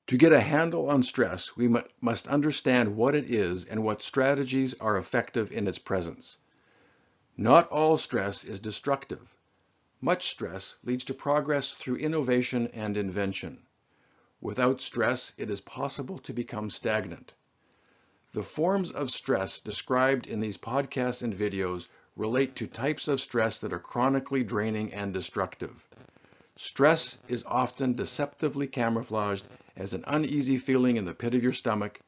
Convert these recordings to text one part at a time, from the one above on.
To get a handle on stress, we must understand what it is and what strategies are effective in its presence. Not all stress is destructive. Much stress leads to progress through innovation and invention. Without stress, it is possible to become stagnant. The forms of stress described in these podcasts and videos relate to types of stress that are chronically draining and destructive. Stress is often deceptively camouflaged as an uneasy feeling in the pit of your stomach,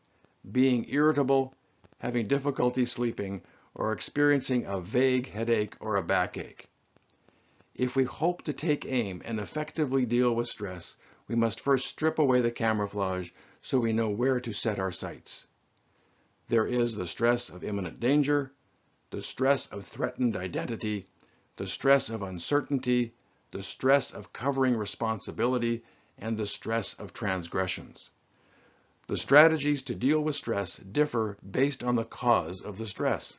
being irritable, having difficulty sleeping, or experiencing a vague headache or a backache. If we hope to take aim and effectively deal with stress, we must first strip away the camouflage so we know where to set our sights. There is the stress of imminent danger, the stress of threatened identity, the stress of uncertainty, the stress of covering responsibility, and the stress of transgressions. The strategies to deal with stress differ based on the cause of the stress.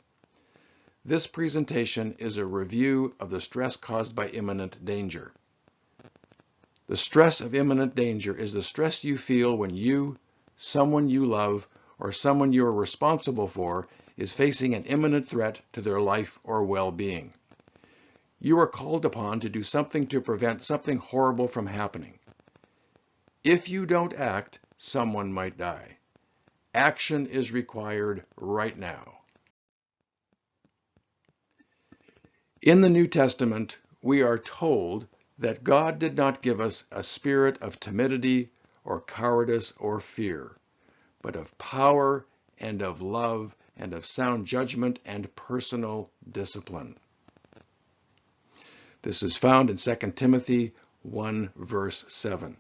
This presentation is a review of the stress caused by imminent danger. The stress of imminent danger is the stress you feel when you, someone you love, or someone you are responsible for is facing an imminent threat to their life or well-being. You are called upon to do something to prevent something horrible from happening. If you don't act, someone might die. Action is required right now. In the New Testament, we are told that God did not give us a spirit of timidity or cowardice or fear, but of power and of love and of sound judgment and personal discipline. This is found in 2 Timothy 1 verse 7.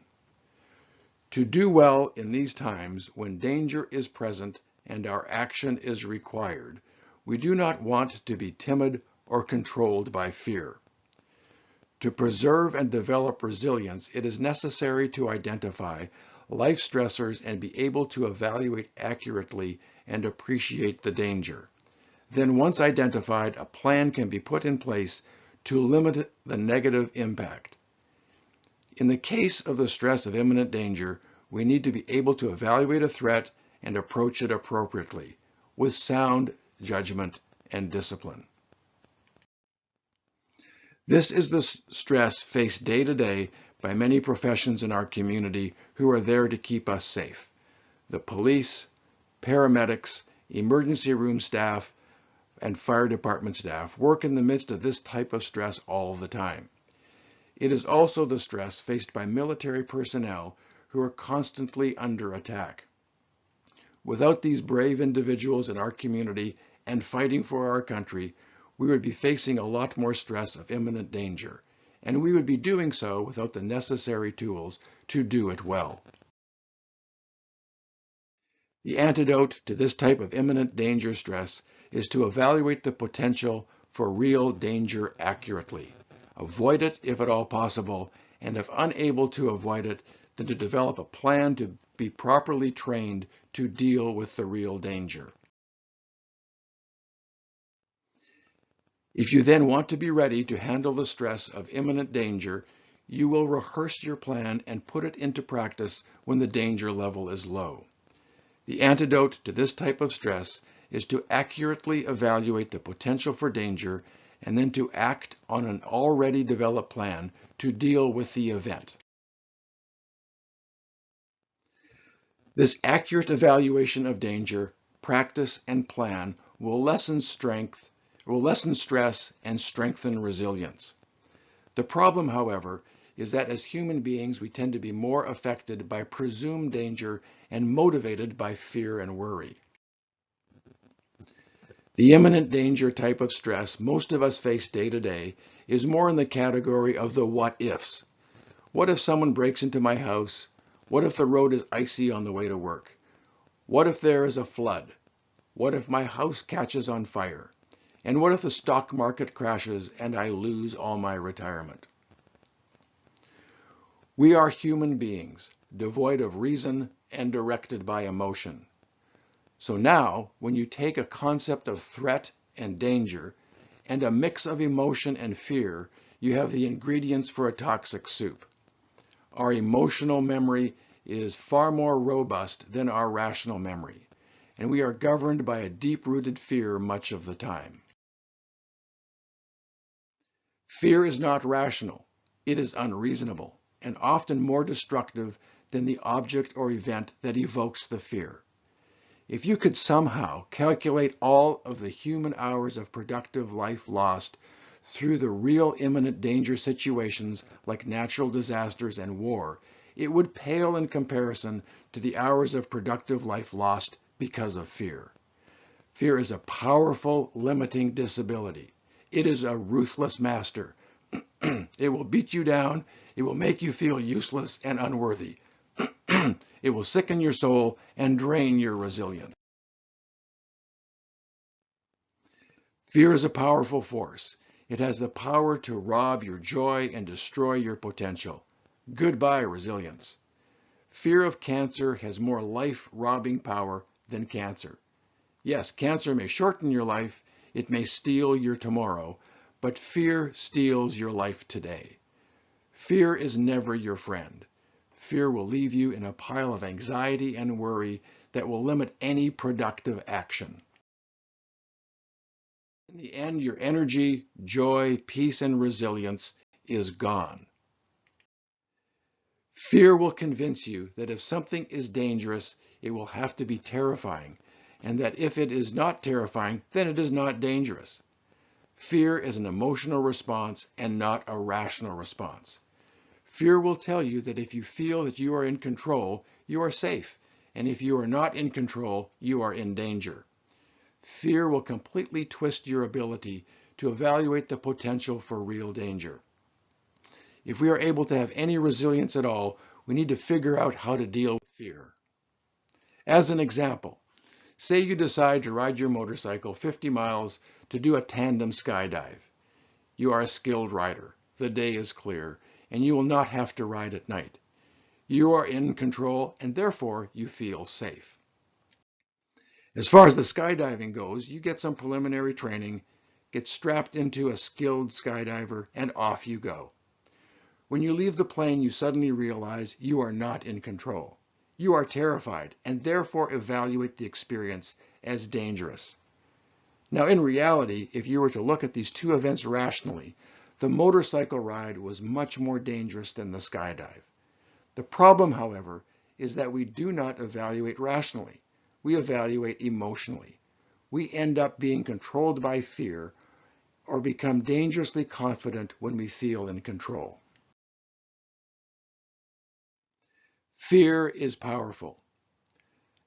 To do well in these times when danger is present and our action is required, we do not want to be timid or controlled by fear. To preserve and develop resilience, it is necessary to identify life stressors and be able to evaluate accurately and appreciate the danger. Then once identified, a plan can be put in place to limit the negative impact. In the case of the stress of imminent danger, we need to be able to evaluate a threat and approach it appropriately, with sound judgment and discipline. This is the stress faced day to day by many professions in our community who are there to keep us safe. The police, paramedics, emergency room staff, and fire department staff work in the midst of this type of stress all the time. It is also the stress faced by military personnel who are constantly under attack. Without these brave individuals in our community and fighting for our country, we would be facing a lot more stress of imminent danger, and we would be doing so without the necessary tools to do it well. The antidote to this type of imminent danger stress is to evaluate the potential for real danger accurately, avoid it if at all possible, and if unable to avoid it, then to develop a plan to be properly trained to deal with the real danger. If you then want to be ready to handle the stress of imminent danger, you will rehearse your plan and put it into practice when the danger level is low. The antidote to this type of stress is to accurately evaluate the potential for danger and then to act on an already developed plan to deal with the event. This accurate evaluation of danger, practice, and plan will lessen stress and strengthen resilience. The problem, however, is that as human beings we tend to be more affected by presumed danger and motivated by fear and worry. The imminent danger type of stress most of us face day to day is more in the category of the what ifs. What if someone breaks into my house? What if the road is icy on the way to work? What if there is a flood? What if my house catches on fire? And what if the stock market crashes and I lose all my retirement? We are human beings, devoid of reason and directed by emotion. So now, when you take a concept of threat and danger and a mix of emotion and fear, you have the ingredients for a toxic soup. Our emotional memory is far more robust than our rational memory, and we are governed by a deep-rooted fear much of the time. Fear is not rational. It is unreasonable, and often more destructive than the object or event that evokes the fear. If you could somehow calculate all of the human hours of productive life lost through the real imminent danger situations like natural disasters and war, it would pale in comparison to the hours of productive life lost because of fear. Fear is a powerful, limiting disability. It is a ruthless master. It will beat you down. It will make you feel useless and unworthy. It will sicken your soul and drain your resilience. Fear is a powerful force. It has the power to rob your joy and destroy your potential. Goodbye, resilience. Fear of cancer has more life-robbing power than cancer. Yes, cancer may shorten your life, it may steal your tomorrow, but fear steals your life today. Fear is never your friend. Fear will leave you in a pile of anxiety and worry that will limit any productive action. In the end, your energy, joy, peace, and resilience is gone. Fear will convince you that if something is dangerous, it will have to be terrifying, and that if it is not terrifying, then it is not dangerous. Fear is an emotional response and not a rational response. Fear will tell you that if you feel that you are in control, you are safe, and if you are not in control, you are in danger. Fear will completely twist your ability to evaluate the potential for real danger. If we are able to have any resilience at all, we need to figure out how to deal with fear. As an example, say you decide to ride your motorcycle 50 miles to do a tandem skydive. You are a skilled rider. The day is clear, and you will not have to ride at night. You are in control, and therefore you feel safe. As far as the skydiving goes, you get some preliminary training, get strapped into a skilled skydiver, and off you go. When you leave the plane, you suddenly realize you are not in control. You are terrified, and therefore evaluate the experience as dangerous. Now, in reality, if you were to look at these two events rationally, the motorcycle ride was much more dangerous than the skydive. The problem, however, is that we do not evaluate rationally. We evaluate emotionally. We end up being controlled by fear or become dangerously confident when we feel in control. Fear is powerful.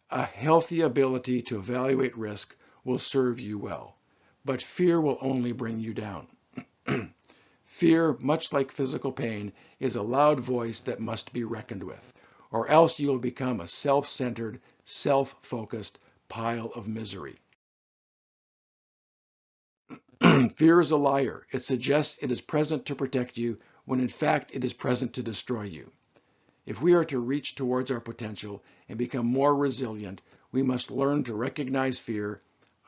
A healthy ability to evaluate risk will serve you well, but fear will only bring you down. Fear, much like physical pain, is a loud voice that must be reckoned with, or else you will become a self-centered, self-focused pile of misery. Fear is a liar. It suggests it is present to protect you when in fact it is present to destroy you. If we are to reach towards our potential and become more resilient, we must learn to recognize fear,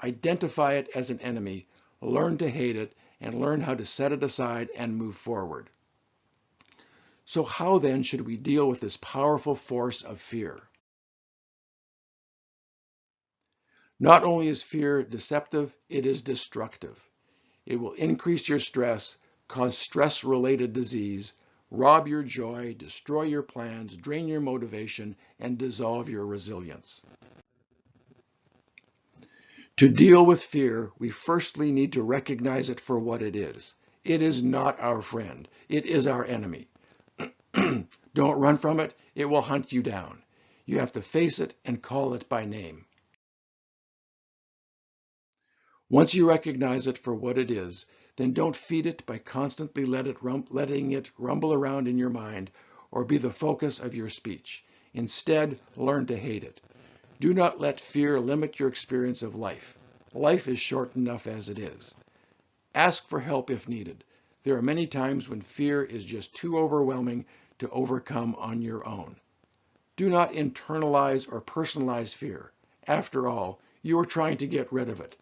identify it as an enemy, learn to hate it, and learn how to set it aside and move forward. So how then should we deal with this powerful force of fear? Not only is fear deceptive, it is destructive. It will increase your stress, cause stress-related disease, rob your joy, destroy your plans, drain your motivation, and dissolve your resilience. To deal with fear, we firstly need to recognize it for what it is. It is not our friend. It is our enemy. Don't run from it. It will hunt you down. You have to face it and call it by name. Once you recognize it for what it is, then don't feed it by constantly letting it rumble around in your mind or be the focus of your speech. Instead, learn to hate it. Do not let fear limit your experience of life. Life is short enough as it is. Ask for help if needed. There are many times when fear is just too overwhelming to overcome on your own. Do not internalize or personalize fear. After all, you are trying to get rid of it.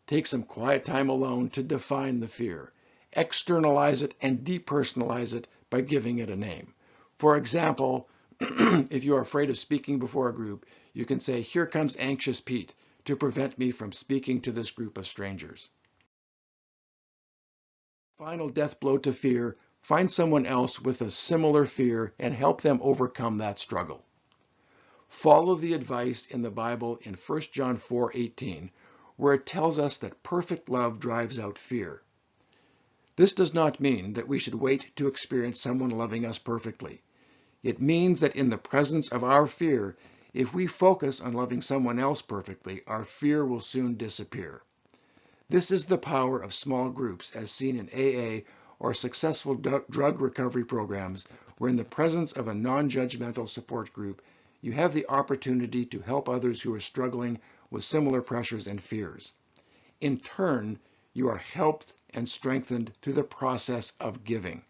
Take some quiet time alone to define the fear. Externalize it and depersonalize it by giving it a name. For example, If you are afraid of speaking before a group, you can say, "Here comes anxious Pete to prevent me from speaking to this group of strangers." Final death blow to fear, find someone else with a similar fear and help them overcome that struggle. Follow the advice in the Bible in 1 John 4:18, where it tells us that perfect love drives out fear. This does not mean that we should wait to experience someone loving us perfectly. It means that in the presence of our fear, if we focus on loving someone else perfectly, our fear will soon disappear. This is the power of small groups as seen in AA or successful drug recovery programs, where in the presence of a non-judgmental support group, you have the opportunity to help others who are struggling with similar pressures and fears. In turn, you are helped and strengthened through the process of giving.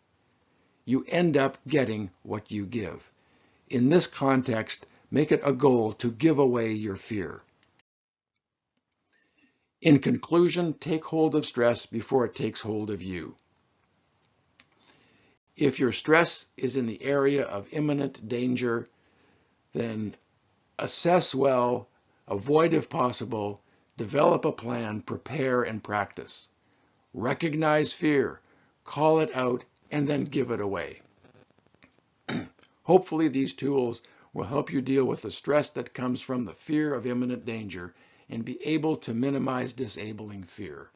You end up getting what you give. In this context, make it a goal to give away your fear. In conclusion, take hold of stress before it takes hold of you. If your stress is in the area of imminent danger, then assess well, avoid if possible, develop a plan, prepare, and practice. Recognize fear, call it out, and then give it away. Hopefully these tools will help you deal with the stress that comes from the fear of imminent danger and be able to minimize disabling fear.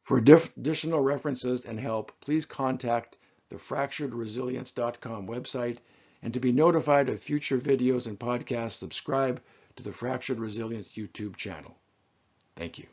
For additional references and help, please contact the fracturedresilience.com website, and to be notified of future videos and podcasts, subscribe to the Fractured Resilience YouTube channel. Thank you.